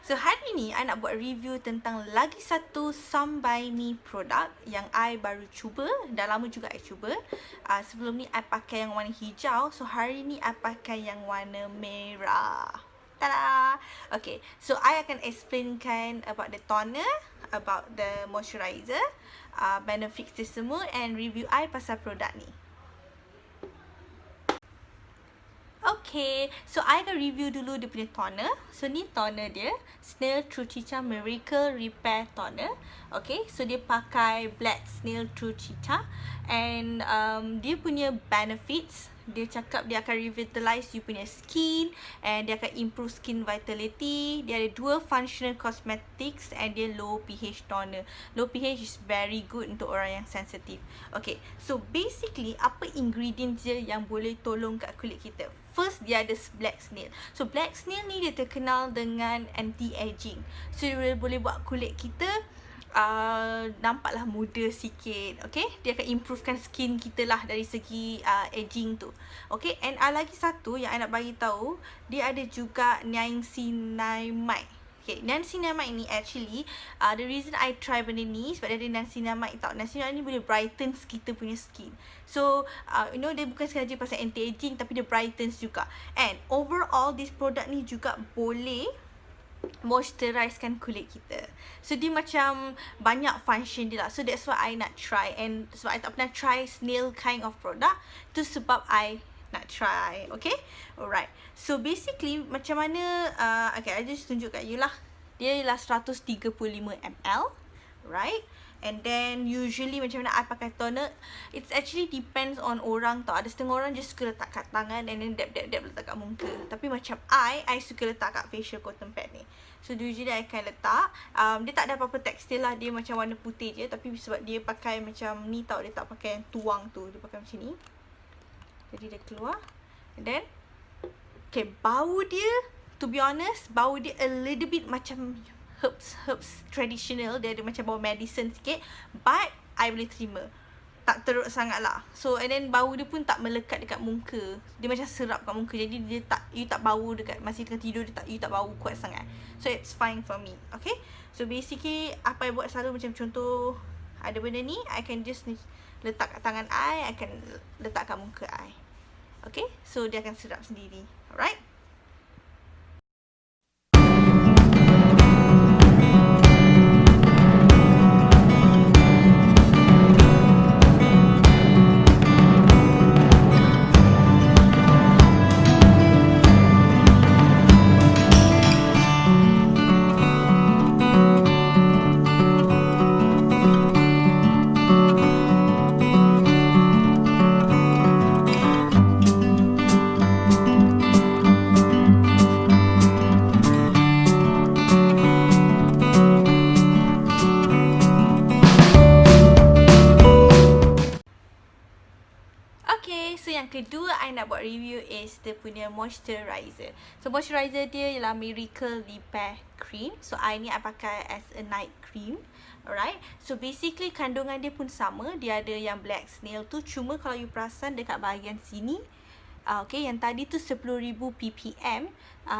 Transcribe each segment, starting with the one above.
So hari ni I nak buat review tentang lagi satu Some by Me produk yang I baru cuba. Dah lama juga I cuba. Sebelum ni I pakai yang warna hijau. So hari ni I pakai yang warna merah. Tada! Okay, so I akan explainkan about the toner, about the moisturizer, benefits dia semua, and review I pasal produk ni. Okay, so I akan review dulu dia punya toner. So ni toner dia, Snail Truecica Miracle Repair Toner. Okay, so dia pakai black Snail Truecica, and dia punya benefits, dia cakap dia akan revitalize you punya skin, and dia akan improve skin vitality. Dia ada dua functional cosmetics, and dia low pH toner. Low pH is very good untuk orang yang sensitif. Okay, so basically apa ingredients dia yang boleh tolong kat kulit kita? First, dia ada black snail. So black snail ni dia terkenal dengan anti-aging. So dia boleh buat kulit kita nampaklah muda sikit. Okay, dia akan improvekan skin kita lah dari segi aging tu. Okay, and lagi satu yang I nak bagi tahu, dia ada juga niacinamide. Okay, niacinamide ni actually the reason I try benda ni sebab dia ada niacinamide tau. Niacinamide ni boleh brighten kita punya skin. So you know, dia bukan sahaja pasal anti-aging, tapi dia brightens juga. And overall this product ni juga boleh moisturizekan kulit kita. So dia macam banyak function dia lah. So that's why I nak try. And sebab I tak pernah try snail kind of product, tu sebab I nak try. Okay, alright. So basically macam mana, okay, I just tunjuk kat you lah. Dia ialah 135 ml, right? And then usually macam mana I pakai toner, it's actually depends on orang tau. Ada setengah orang just suka letak kat tangan and then dab letak kat muka. Tapi macam I suka letak kat facial cotton pad ni. So usually I akan letak, dia tak ada apa-apa tekstil lah, dia macam warna putih je. Tapi sebab dia pakai macam ni tau, dia tak pakai yang tuang tu, dia pakai macam ni. Jadi dia keluar. And then okay, bau dia, to be honest, bau dia a little bit macam herbs traditional. Dia ada macam bau medicine sikit, but I boleh terima. Tak teruk sangat lah. So and then bau dia pun tak melekat dekat muka. Dia macam serap kat muka. Jadi dia tak, you tak bau dekat masa tengah tidur, you tak bau kuat sangat. So it's fine for me. Okay, so basically apa I buat selalu, macam contoh ada benda ni, I can just letak kat tangan I akan letak kat muka I. Okay, so dia akan serap sendiri. Alright. So yang kedua I nak buat review is dia punya moisturizer. So moisturizer dia ialah Miracle Repair Cream. So I pakai as a night cream. Alright. So basically kandungan dia pun sama. Dia ada yang black snail tu, cuma kalau you perasan dekat bahagian sini, okay, yang tadi tu 10,000 ppm,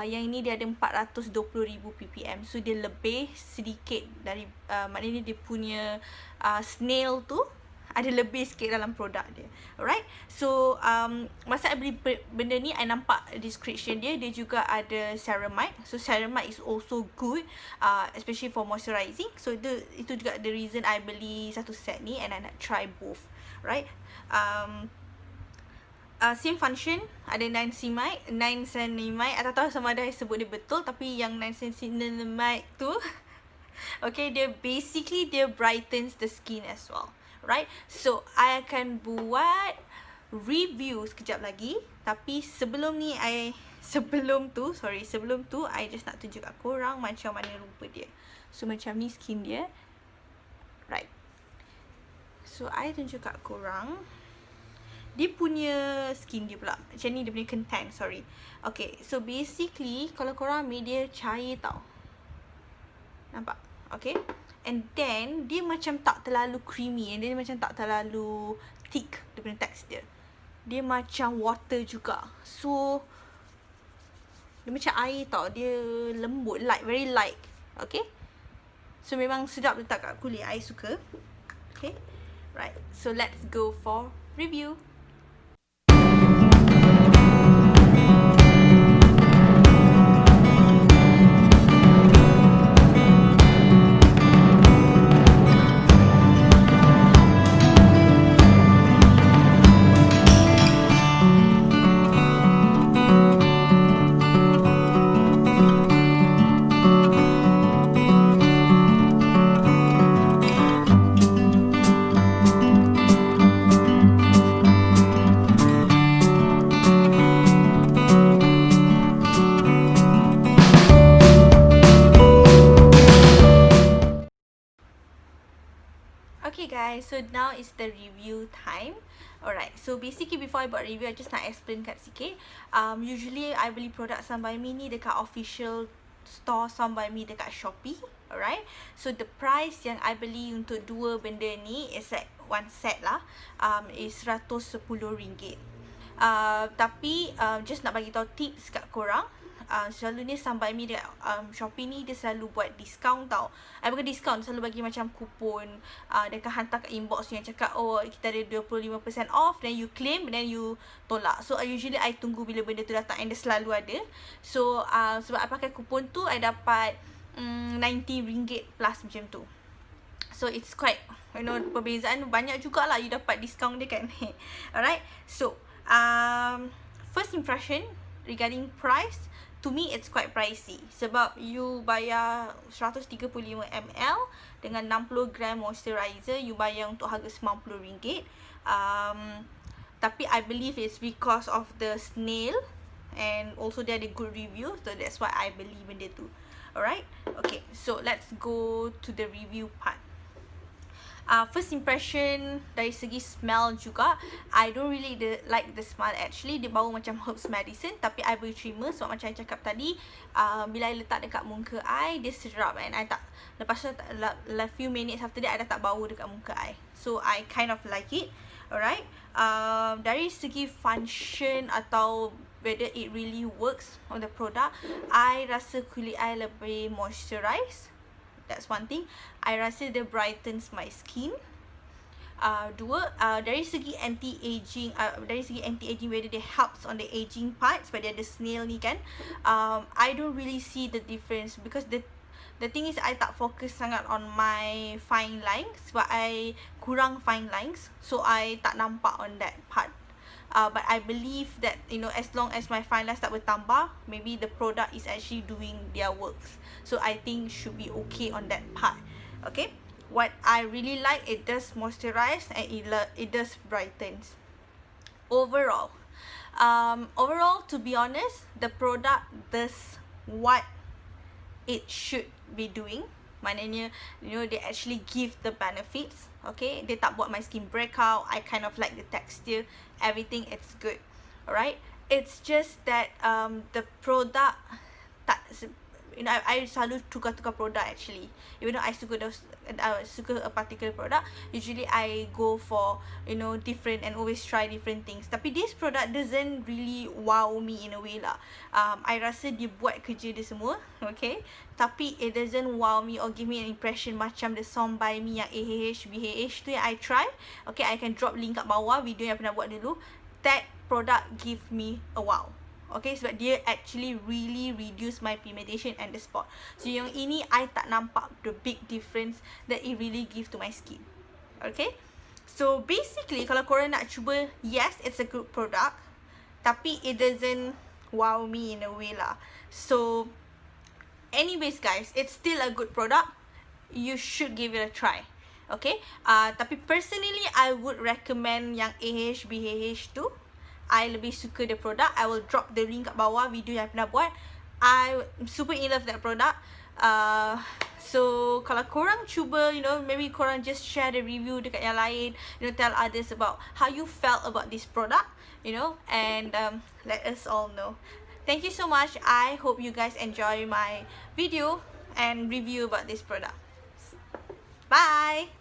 yang ini dia ada 420,000 ppm. So dia lebih sedikit dari, maknanya dia punya snail tu ada lebih sikit dalam produk dia. Alright. So masa I beli benda ni, I nampak description dia, dia juga ada ceramide. So ceramide is also good, especially for moisturizing. So itu juga the reason I beli satu set ni, and I nak try both. Right. Same function, ada niacinamide. I tak tahu sama ada I sebut dia betul, tapi yang niacinamide tu okay, dia basically dia brightens the skin as well. Right. So I akan buat review sekejap lagi. Tapi sebelum tu I just nak tunjuk kat korang macam mana rupa dia. So macam ni skin dia. Right. So I tunjuk kat korang dia punya skin dia pula. Macam ni dia punya content, sorry. Okay, so basically kalau korang ambil, dia cair tau. Nampak? Okay. And then dia macam tak terlalu creamy, and dia macam tak terlalu thick, dia punya text dia. Dia macam water juga. So Dia macam air tau. Dia lembut, light, very light. Okay. So memang sedap letak kat kulit. I suka. Okay. Right. So let's go for review. Okay guys, so now is the review time. Alright, so basically before I buat review, I just nak explain kat sikit. Usually I beli produk Some By Me ni dekat official store Some By Me dekat Shoppe. Alright, so the price yang I beli untuk dua benda ni is like one set lah, is RM110. Tapi just nak bagi tahu tips kat korang. Selalu ni Some By Me dekat Shoppe ni dia selalu buat diskaun tau. Bukan diskaun, selalu bagi macam kupon. Dia akan hantar kat inbox yang cakap, oh kita ada 25% off, then you claim, then you tolak. So usually I tunggu bila benda tu datang, and dia selalu ada. So sebab I pakai kupon tu, I dapat RM90 plus macam tu. So it's quite, you know, perbezaan banyak jugalah you dapat diskaun dia kan. Alright, so first impression regarding price, to me it's quite pricey. Sebab you bayar 135 ml dengan 60 gram moisturizer, you bayar untuk harga RM90. Tapi I believe it's because of the snail, and also dia ada good review, so that's why I beli benda tu. Alright, okay, so let's go to the review part. First impression dari segi smell juga, I don't really like the smell actually. Dia bau macam herbs medicine, tapi I boleh terima sebab macam I cakap tadi, bila I letak dekat muka I, dia serap, and I tak, lepas tu few minutes after that, I dah tak bau dekat muka I. So I kind of like it. Alright, dari segi function atau whether it really works on the product, I rasa kulit I lebih moisturized. That's one thing. I rasa dia brightens my skin. Dua, dari segi anti-aging, whether dia helps on the aging part, sebab dia ada snail ni kan, I don't really see the difference, because the thing is, I tak fokus sangat on my fine lines, sebab I kurang fine lines, so I tak nampak on that part. But I believe that, you know, as long as my fine lines tak bertambah, maybe the product is actually doing their works. So I think should be okay on that part. Okay, what I really like, it does moisturize and it does brightens. Overall, to be honest, the product does what it should be doing. Maknanya, you know, they actually give the benefits. Okay, dia tak buat my skin breakout. I kind of like the texture, everything, it's good. Alright, it's just that the product tak, you know, I selalu tukar-tukar product actually. Even though I suka a particular product, usually I go for, you know, different and always try different things. Tapi this product doesn't really wow me in a way lah. I rasa dia buat kerja dia semua, okay, tapi it doesn't wow me or give me an impression macam the Some By Me yang AHA.BHA tu yang I try. Okay, I can drop link kat bawah video yang pernah buat dulu. That product give me a wow. Okay, sebab dia actually really reduce my pigmentation and the spot. So yang ini I tak nampak the big difference that it really give to my skin. Okay, so basically kalau korang nak cuba, yes, it's a good product, tapi it doesn't wow me in a way lah. So anyways guys, it's still a good product. You should give it a try. Okay, tapi personally I would recommend yang AH.BHA tu. I lebih suka the product. I will drop the link kat bawah video yang pernah buat. I'm super in love with that product. So kalau korang cuba, you know, maybe korang just share the review dekat yang lain, you know, tell others about how you felt about this product, you know, and let us all know. Thank you so much. I hope you guys enjoy my video and review about this product. Bye.